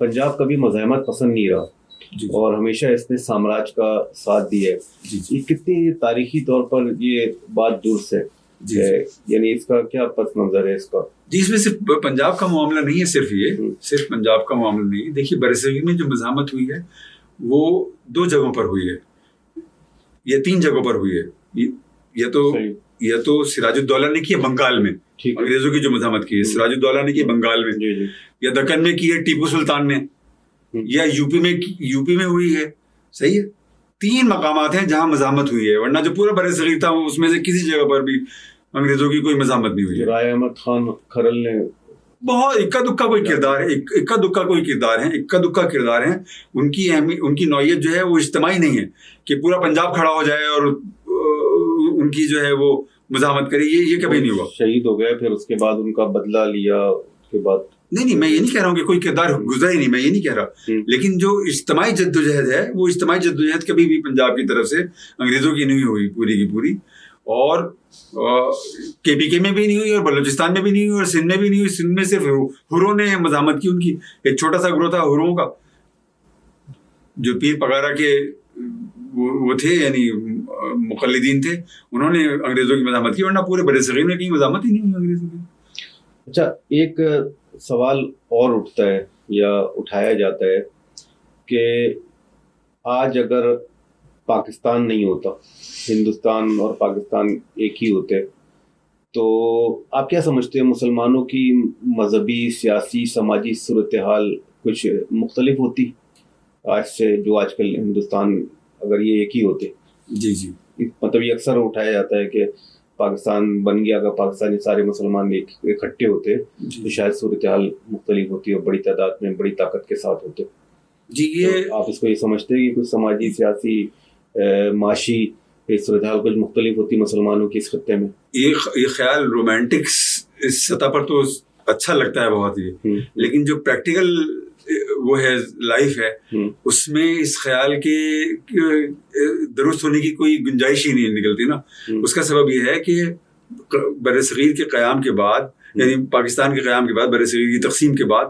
پنجاب کبھی مزاحمت پسند نہیں رہا اور ہمیشہ اس نے سامراج کا ساتھ دیا ہے. یہ کتنی تاریخی طور پر یہ بات درست ہے؟ یعنی اس کا کیا پس منظر ہے اس کا؟ جی, اس میں صرف پنجاب کا معاملہ نہیں ہے, صرف پنجاب کا معاملہ نہیں ہے. دیکھیے برصغیر میں جو مزاحمت ہوئی ہے وہ 2 جگہوں پر ہوئی ہے یا 3 جگہوں پر ہوئی ہے. یا تو سراج الدولہ نے کی ہے بنگال میں, انگریزوں کی جو مزاحمت کی ہے سراج الدولہ نے کی ہے بنگال میں, یا دکن میں کی ہے ٹیپو سلطان نے, یا یوپی میں ہوئی ہے. صحیح ہے, 3 مقامات ہیں جہاں مزاحمت ہوئی ہے, ورنہ جو پورا برصغیر تھا اس میں سے کسی جگہ پر بھی انگریزوں کی کوئی مزاحمت نہیں ہوئی ہے. رائے احمد خان کھرل نے بہت اکا دکا کوئی کردار ہیں. ان کی نوعیت جو ہے وہ اجتماعی نہیں ہے کہ پورا پنجاب کھڑا ہو جائے اور ان کی جو ہے وہ مزاحمت کرے. یہ کبھی نہیں ہوا. شہید ہو گئے, پھر اس کے بعد ان کا بدلہ لیا, اس کے بعد نہیں, میں یہ نہیں کہہ رہا ہوں کہ کوئی کردار گزرا ہی نہیں, میں یہ نہیں کہہ رہا, لیکن جو اجتماعی جدوجہد ہے وہ اجتماعی جدوجہد کبھی بھی پنجاب کی طرف سے انگریزوں کی نہیں ہوئی پوری کی پوری, اور KPK میں بھی نہیں ہوئی, اور بلوچستان میں بھی نہیں ہوئی, اور سندھ میں بھی نہیں ہوئی. سندھ میں صرف ہروں نے مزاحمت کی, ان کی ایک چھوٹا سا گروہ تھا ہروں کا جو پیر پگارا کے وہ تھے, یعنی مقلدین تھے, انہوں نے انگریزوں کی مزاحمت کی, ورنہ پورے برصغیر میں کہیں مزاحمت ہی نہیں ہوئی انگریزوں کی. اچھا, ایک سوال اور اٹھتا ہے یا اٹھایا جاتا ہے کہ آج اگر پاکستان نہیں ہوتا, ہندوستان اور پاکستان ایک ہی ہوتے, تو آپ کیا سمجھتے ہیں مسلمانوں کی مذہبی, سیاسی, سماجی صورتحال کچھ مختلف ہوتی آج سے, جو آج کل ہندوستان اگر یہ ایک ہی ہوتے؟ جی, مطلب یہ اکثر اٹھایا جاتا ہے کہ پاکستان بن گیا، اگر پاکستانی سارے مسلمان اکٹھے ہوتے تو شاید صورتحال مختلف ہوتی اور بڑی تعداد میں بڑی طاقت کے ساتھ ہوتے. جی یہ آپ اس کو یہ سمجھتے ہیں کہ کچھ سماجی، سیاسی، معاشی صورتحال کچھ مختلف ہوتی مسلمانوں کی اس خطے میں؟ یہ خیال رومانٹکس اس سطح پر تو اچھا لگتا ہے بہت ہی، لیکن جو پریکٹیکل وہ ہے لائف ہے اس میں اس خیال کے درست ہونے کی کوئی گنجائش ہی نہیں نکلتی نا. اس کا سبب یہ ہے کہ برصغیر کے قیام کے بعد، یعنی پاکستان کے قیام کے بعد، برصغیر کی تقسیم کے بعد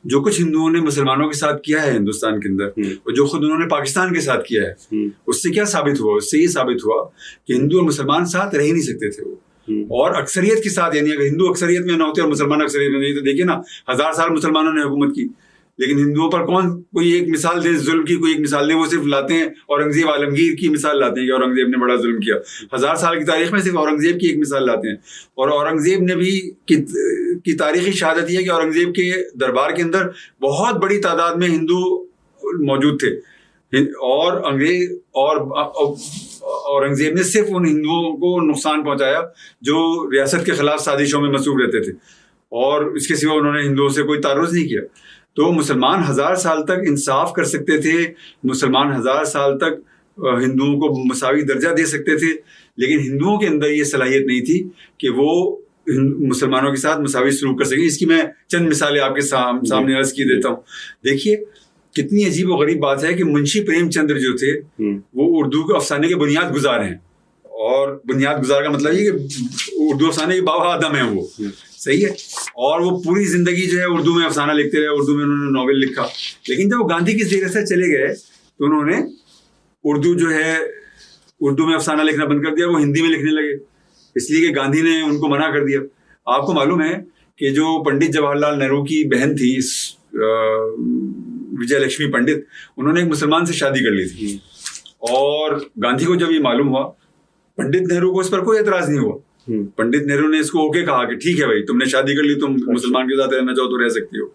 جو کچھ ہندوؤں نے مسلمانوں کے ساتھ کیا ہے ہندوستان کے اندر، اور جو خود انہوں نے پاکستان کے ساتھ کیا ہے، اس سے کیا ثابت ہوا؟ اس سے یہ ثابت ہوا کہ ہندو اور مسلمان ساتھ رہ ہی نہیں سکتے تھے وہ. اور اکثریت کے ساتھ، یعنی اگر ہندو اکثریت میں نہ ہوتے اور مسلمان اکثریت میں نہیں تو دیکھیے نا 1000 سال مسلمانوں نے حکومت کی، لیکن ہندوؤں پر کوئی ایک مثال دے ظلم کی، کوئی ایک مثال دے، وہ صرف لاتے ہیں اورنگزیب عالمگیر کی مثال لاتے ہیں کہ اورنگزیب نے بڑا ظلم کیا. 1000 سال کی تاریخ میں صرف اورنگزیب کی ایک مثال لاتے ہیں. اور اورنگزیب نے بھی کی تاریخی شہادت یہ ہے کہ اورنگزیب کے دربار کے اندر بہت بڑی تعداد میں ہندو موجود تھے، اور اورنگزیب نے صرف ان ہندوؤں کو نقصان پہنچایا جو ریاست کے خلاف سازشوں میں مصروف رہتے تھے، اور اس کے سوا انہوں نے ہندوؤں سے کوئی تعرض نہیں کیا. تو مسلمان 1000 سال تک انصاف کر سکتے تھے، مسلمان 1000 سال تک ہندوؤں کو مساوی درجہ دے سکتے تھے، لیکن ہندوؤں کے اندر یہ صلاحیت نہیں تھی کہ وہ مسلمانوں کے ساتھ مساوی سلوک کر سکیں. اس کی میں چند مثالیں آپ کے سامنے عرض کی دیتا ہوں. دیکھیے کتنی عجیب و غریب بات ہے کہ منشی پریم چندر جو تھے وہ اردو کے افسانے کے بنیاد گزار ہیں، اور بنیاد گزار کا مطلب یہ کہ اردو افسانے کے بابا آدم ہیں وہ، صحیح ہے. اور وہ پوری زندگی جو ہے اردو میں افسانہ لکھتے رہے، اردو میں انہوں نے ناول لکھا. لیکن جب وہ گاندھی کی زیر اثر چلے گئے تو انہوں نے اردو میں افسانہ لکھنا بند کر دیا، وہ ہندی میں لکھنے لگے، اس لیے کہ گاندھی نے ان کو منع کر دیا. آپ کو معلوم ہے کہ جو پنڈت جواہر لال نہرو کی بہن تھی وجے لکشمی پنڈت، انہوں نے ایک مسلمان سے شادی کر لی تھی، اور گاندھی کو جب یہ معلوم ہوا، پنڈت نہرو کو اس پر کوئی اعتراض نہیں ہوا. پنڈت نہرو نے اس کو اوکے کہا کہ ٹھیک ہے بھائی، تم نے شادی کر لی، تم مسلمان کے ساتھ رہنا چاہو تو رہ سکتی ہو.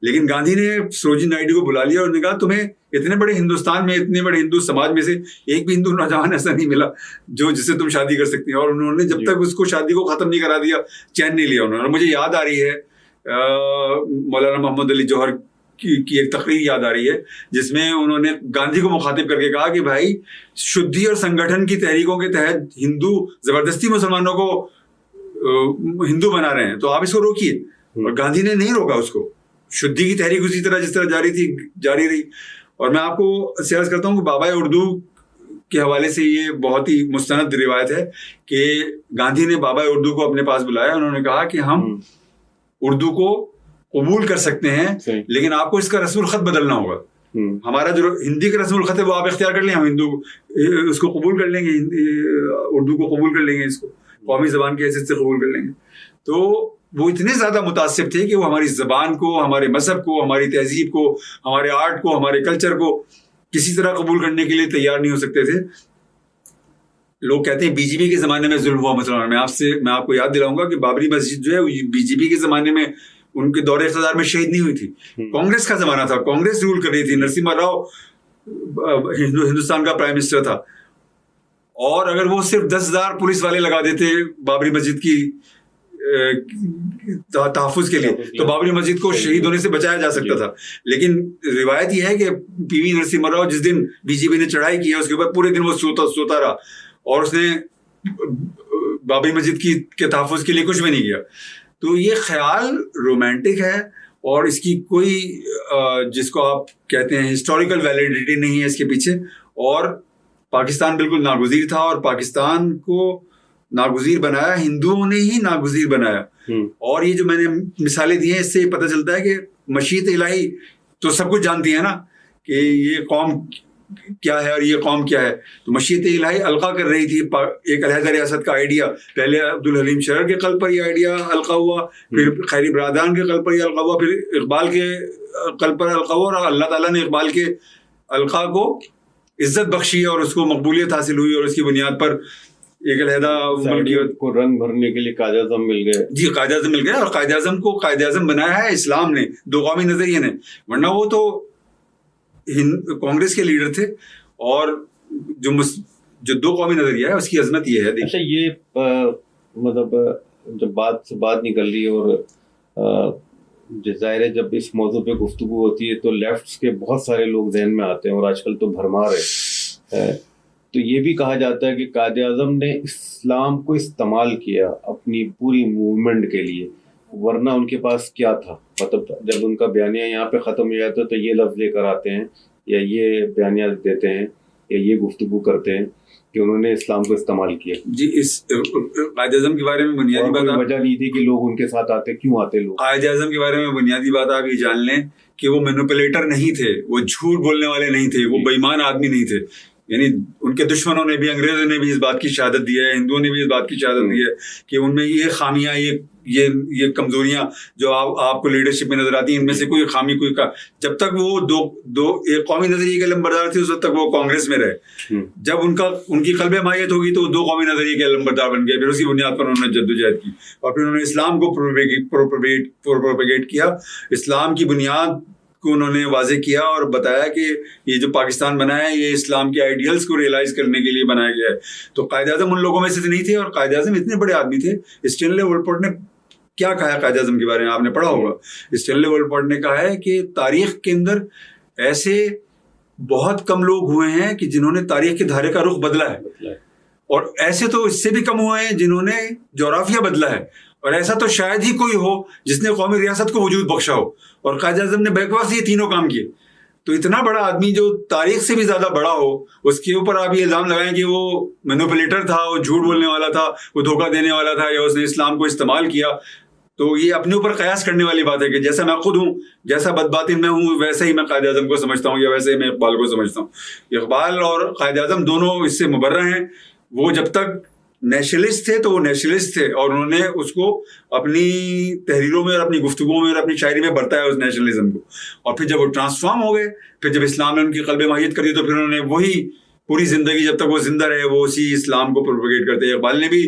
لیکن گاندھی نے سروجنی نائیڈو کو بلا لیا اور نے کہا تمہیں اتنے بڑے ہندوستان میں، اتنے بڑے ہندو سماج میں سے ایک بھی ہندو نوجوان ایسا نہیں ملا جس سے تم شادی کر سکتی ہو. اور انہوں نے جب تک اس کو شادی کو ختم نہیں کرا دیا چین نہیں لیا انہوں نے. اور مجھے یاد آ رہی ہے مولانا محمد علی جوہر کی ایک تقریر یاد آ رہی ہے جس میں انہوں نے گاندھی کو مخاطب کر کے کہا کہ بھائی شدھی اور سنگٹھن کی تحریکوں کے تحت ہندو زبردستی مسلمانوں کو ہندو بنا رہے ہیں، تو آپ اس کو روکیے. اور گاندھی نے نہیں روکا اس کو. شدھی کی تحریک اسی طرح جس طرح جاری رہی. اور میں آپ کو عرض کرتا ہوں کہ بابا اردو کے حوالے سے یہ بہت ہی مستند روایت ہے کہ گاندھی نے بابا اردو کو اپنے پاس بلایا، انہوں نے کہا کہ ہم اردو کو قبول کر سکتے ہیں لیکن آپ کو اس کا رسم الخط بدلنا ہوگا. ہمارا جو ہندی کا رسم الخط ہے وہ آپ اختیار کر لیں، ہم ہندو اس کو قبول کر لیں گے، اردو کو قبول کر لیں گے، اس کو قومی زبان کی حیثیت سے قبول کر لیں گے. تو وہ اتنے زیادہ متعصب تھے کہ وہ ہماری زبان کو، ہمارے مذہب کو، ہماری تہذیب کو، ہمارے آرٹ کو، ہمارے کلچر کو کسی طرح قبول کرنے کے لیے تیار نہیں ہو سکتے تھے. لوگ کہتے ہیں بی جے پی کے زمانے میں ظلم ہوا مسلمان میں آپ کو یاد دلاؤں گا کہ بابری مسجد جو ہے بی جے پی کے زمانے میں ان کے دور اقتدار میں شہید نہیں ہوئی تھی. کانگریس کا زمانہ تھا، کانگریس رول کر رہی تھی، نرسمہا راؤ ہندوستان کا پرائم منسٹر تھا. اور اگر وہ صرف 10,000 پولیس والے لگا دیتے بابری مسجد کی تحفظ کے لیے تو بابری مسجد کو شہید ہونے سے بچایا جا سکتا تھا. لیکن روایت یہ ہے کہ پی وی نرسمہا راؤ جس دن بی جے پی نے چڑھائی کی ہے اس کے بعد پورے دن وہ سوتا رہا اور اس نے بابری مسجد کے تحفظ کے لیے کچھ بھی نہیں کیا. تو یہ خیال رومانٹک ہے اور اس کی کوئی جس کو آپ کہتے ہیں ہسٹوریکل ویلیڈیٹی نہیں ہے اس کے پیچھے. اور پاکستان بالکل ناگزیر تھا اور پاکستان کو ناگزیر بنایا ہندوؤں نے ہی ناگزیر بنایا. اور یہ جو میں نے مثالیں دی ہیں اس سے یہ پتہ چلتا ہے کہ مشیت الہی تو سب کچھ جانتی ہے نا کہ یہ قوم کیا ہے اور یہ قوم کیا ہے. تو مشیت الہی القا کر رہی تھی ایک علیحدہ ریاست کا آئیڈیا. پہلے عبدالحلیم شرر کے قلب پر یہ آئیڈیا القا ہوا، پھر خیری برادران کے قلب پر یہ القا ہوا، پھر اقبال کے قلب پر القا ہوا، اور اللہ تعالیٰ نے اقبال کے القا کو عزت بخشی اور اس کو مقبولیت حاصل ہوئی اور اس کی بنیاد پر ایک علیحدہ ملکیت کو رنگ بھرنے کے لیے قائد اعظم مل گئے. جی قائد اعظم مل گئے اور قائد اعظم کو قائد اعظم بنایا ہے اسلام نے، دو قومی نظریے نے، ورنہ وہ تو کانگریس کے لیڈر تھے. اور جو دو قومی نظریہ ہے اس کی عظمت یہ ہے. اچھا، یہ مطلب جب بات سے بات نکل رہی ہے اور ظاہر ہے جب اس موضوع پہ گفتگو ہوتی ہے تو لیفٹس کے بہت سارے لوگ ذہن میں آتے ہیں اور آج کل تو بھرمار ہے. تو یہ بھی کہا جاتا ہے کہ قائد اعظم نے اسلام کو استعمال کیا اپنی پوری موومنٹ کے لیے, ورنہ ان کے پاس کیا تھا؟ مطلب جب ان کا بیانیہ یہاں پہ ختم ہو جاتا ہے تو یہ لفظ لے کر آتے ہیں یا یہ بیانیہ دیتے ہیں یا یہ گفتگو کرتے ہیں کہ انہوں نے اسلام کو استعمال کیا. جی اس قائد اعظم کے بارے میں بنیادی بات, وجہ نہیں تھی کہ لوگ ان کے ساتھ آتے, کیوں آتے لوگ؟ قائد اعظم کے بارے میں بنیادی بات آپ یہ جان لیں کہ وہ مینوپولیٹر نہیں تھے, وہ جھوٹ بولنے والے نہیں تھے, وہ بے ایمان آدمی نہیں تھے. یعنی ان کے دشمنوں نے بھی, انگریزوں نے بھی اس بات کی شہادت دی ہے, ہندوؤں نے بھی اس بات کی شہادت دی ہے کہ ان میں یہ خامیاں, یہ کمزوریاں جو آپ کو لیڈرشپ میں نظر آتی ہیں, ان میں سے کوئی خامی جب تک وہ دو ایک قومی نظریے کے لمبردار تھے اس وقت تک وہ کانگریس میں رہے. جب ان کی قلب مائیت ہوگی تو وہ دو قومی نظریے کے لمبردار بن گئے. پھر اسی بنیاد پر انہوں نے جدوجہد کی اور پھر انہوں نے اسلام کو پروپیگیٹ کیا. اسلام کی بنیاد کو انہوں نے واضح کیا اور بتایا کہ یہ جو پاکستان بنا ہے یہ اسلام کے آئیڈیلز کو ریئلائز کرنے کے لیے بنایا گیا ہے. تو قائد اعظم ان لوگوں میں سے نہیں تھے, اور قائد اعظم اتنے بڑے آدمی تھے. اسٹینلے وولپورٹ نے کیا کہا قائد اعظم کے بارے میں آپ نے پڑھا ہوگا. اسٹینلے وولپورٹ نے کہا ہے کہ تاریخ کے اندر ایسے بہت کم لوگ ہوئے ہیں کہ جنہوں نے تاریخ کے دھارے کا رخ بدلا ہے, اور ایسے تو اس سے بھی کم ہوئے ہیں جنہوں نے جغرافیہ بدلا ہے, اور ایسا تو شاید ہی کوئی ہو جس نے قومی ریاست کو وجود بخشا ہو. اور قائد اعظم نے بیک وقت یہ تینوں کام کیے. تو اتنا بڑا آدمی جو تاریخ سے بھی زیادہ بڑا ہو, اس کے اوپر آپ یہ الزام لگائیں کہ وہ مینوپولیٹر تھا, وہ جھوٹ بولنے والا تھا, وہ دھوکہ دینے والا تھا, یا اس نے اسلام کو استعمال کیا, تو یہ اپنے اوپر قیاس کرنے والی بات ہے کہ جیسا میں خود ہوں, جیسا بدباطن میں ہوں, ویسے ہی میں قائد اعظم کو سمجھتا ہوں, یا ویسے ہی میں اقبال کو سمجھتا ہوں. اقبال اور قائد اعظم دونوں اس سے مبرہ ہیں. وہ جب تک نیشنلسٹ تھے تو وہ نیشنلسٹ تھے, اور انہوں نے اس کو اپنی تحریروں میں اور اپنی گفتگوؤں میں اور اپنی شاعری میں برتایا اس نیشنلزم کو. اور پھر جب وہ ٹرانسفارم ہو گئے, پھر جب اسلام نے ان کی قلب مائیت کر دی, تو پھر انہوں نے وہی پوری زندگی جب تک وہ زندہ رہے وہ اسی اسلام کو پروپیگیٹ کرتے. اقبال نے بھی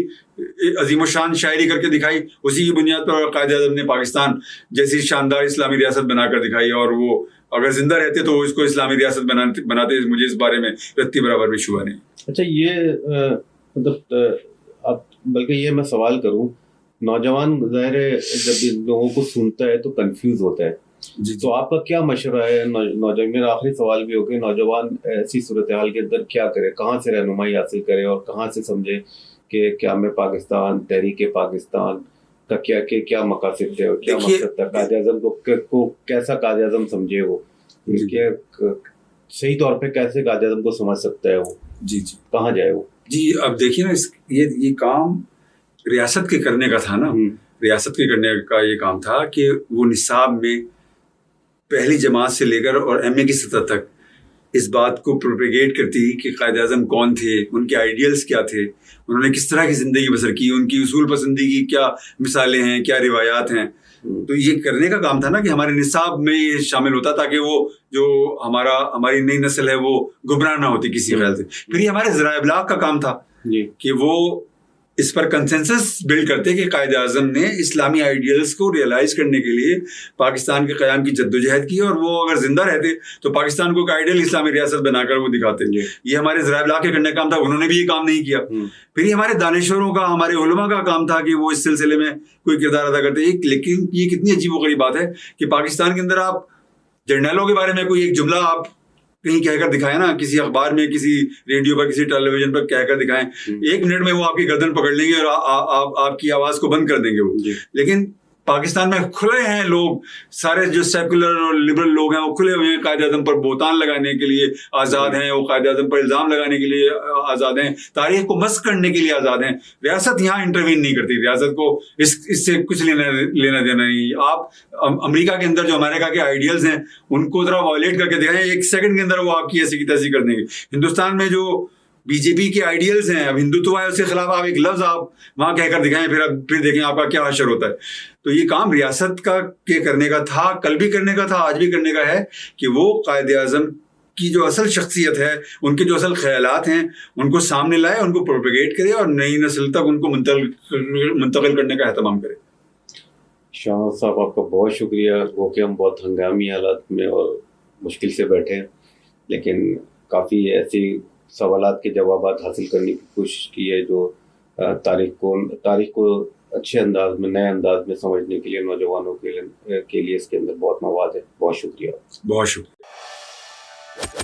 عظیم الشان شاعری کر کے دکھائی, اسی کی بنیاد پر قائد اعظم نے پاکستان جیسی شاندار اسلامی ریاست بنا کر دکھائی, اور وہ اگر زندہ رہتے تو وہ اس کو اسلامی ریاست بناتے. مجھے اس بارے میں رتی برابر بھی شبہ نہیں. اچھا, یہ مطلب اب بلکہ یہ میں سوال کروں, نوجوان ظاہر ہے جب ان لوگوں کو سنتا ہے تو کنفیوز ہوتا ہے. جی, تو آپ کا کیا مشورہ ہے نوجوان؟ میرا آخری سوال بھی ہو کہ نوجوان ایسی صورتحال کے اندر کیا کرے, کہاں سے رہنمائی حاصل کرے اور کہاں سے سمجھے کہ کیا میں پاکستان, تحریک پاکستان کا کیا مقاصد ہے اور کیا مقصد تھا, قائد اعظم کو کیسا قائد اعظم سمجھے وہ, صحیح طور پہ کیسے قائد اعظم کو سمجھ سکتا ہے وہ, جی کہاں جائے وہ؟ جی اب دیکھیے نا, یہ کام ریاست کے کرنے کا تھا نا. ریاست کے کرنے کا یہ کام تھا کہ وہ نصاب میں پہلی جماعت سے لے کر اور ایم اے کی سطح تک اس بات کو پروپیگیٹ کرتی کہ قائد اعظم کون تھے, ان کے آئیڈیلز کیا تھے, انہوں نے کس طرح کی زندگی بسر کی, ان کی اصول پسندی کی کیا مثالیں ہیں, کیا روایات ہیں. تو یہ کرنے کا کام تھا نا کہ ہمارے نصاب میں یہ شامل ہوتا تاکہ وہ جو ہماری نئی نسل ہے وہ گمراہ نہ ہوتی کسی خیال سے. پھر یہ ہمارے ذرائع ابلاغ کا کام تھا کہ وہ اس پر کنسنسس بلڈ کرتے کہ قائد اعظم نے اسلامی آئیڈیلز کو ریئلائز کرنے کے لیے پاکستان کے قیام کی جدوجہد کی, اور وہ اگر زندہ رہتے تو پاکستان کو ایک آئیڈیل اسلامی ریاست بنا کر وہ دکھاتے. یہ ہمارے ذرائع ابلاغ کے کرنے کا کام تھا, انہوں نے بھی یہ کام نہیں کیا. پھر یہ ہمارے دانشوروں کا, ہمارے علماء کا کام تھا کہ وہ اس سلسلے میں کوئی کردار ادا کرتے. لیکن یہ کتنی عجیب و غریب بات ہے کہ پاکستان کے اندر آپ جرنیلوں کے بارے میں کوئی ایک جملہ آپ کہیں کہہ کر دکھائیں نا, کسی اخبار میں, کسی ریڈیو پر, کسی ٹیلی ویژن پر کہہ کر دکھائیں, 1 منٹ میں وہ آپ کی گردن پکڑ لیں گے اور آپ کی آواز کو بند کر دیں گے وہ. لیکن پاکستان میں کھلے ہیں لوگ, سارے جو سیکولر اور لبرل لوگ ہیں وہ کھلے ہوئے ہیں, قائد اعظم پر بہتان لگانے کے لیے آزاد ہیں, وہ قائد اعظم پر الزام لگانے کے لیے آزاد ہیں, تاریخ کو مسخ کرنے کے لیے آزاد ہیں. ریاست یہاں انٹروین نہیں کرتی, ریاست کو اس سے کچھ لینا دینا نہیں. آپ امریکہ کے اندر جو امریکہ کے آئیڈیلز ہیں ان کو ذرا وائلیٹ کر کے دکھائیں, 1 سیکنڈ کے اندر وہ آپ کی ایسی کی تیسی کر دیں گے. ہندوستان میں جو بی جے پی کے آئیڈیلز ہیں, اب ہندوتوا ہے, اس کے خلاف آپ ایک لفظ آپ وہاں کہہ کر دکھائیں, پھر دیکھیں آپ کا کیا حشر ہوتا ہے. تو یہ کام ریاست کا کے کرنے کا تھا, کل بھی کرنے کا تھا, آج بھی کرنے کا ہے, کہ وہ قائد اعظم کی جو اصل شخصیت ہے, ان کے جو اصل خیالات ہیں, ان کو سامنے لائے, ان کو پروپیگیٹ کرے اور نئی نسل تک ان کو منتقل کرنے کا اہتمام کرے. شاہ صاحب آپ کا بہت شکریہ. وہ کہ ہم بہت ہنگامی حالات میں اور مشکل سے بیٹھے ہیں, لیکن کافی ایسی سوالات کے جوابات حاصل کرنے کی کوشش کی ہے جو تاریخ کو اچھے انداز میں نئے انداز میں سمجھنے کے لیے نوجوانوں کے لیے اس کے اندر بہت مواد ہے. بہت شکریہ. بہت شکریہ.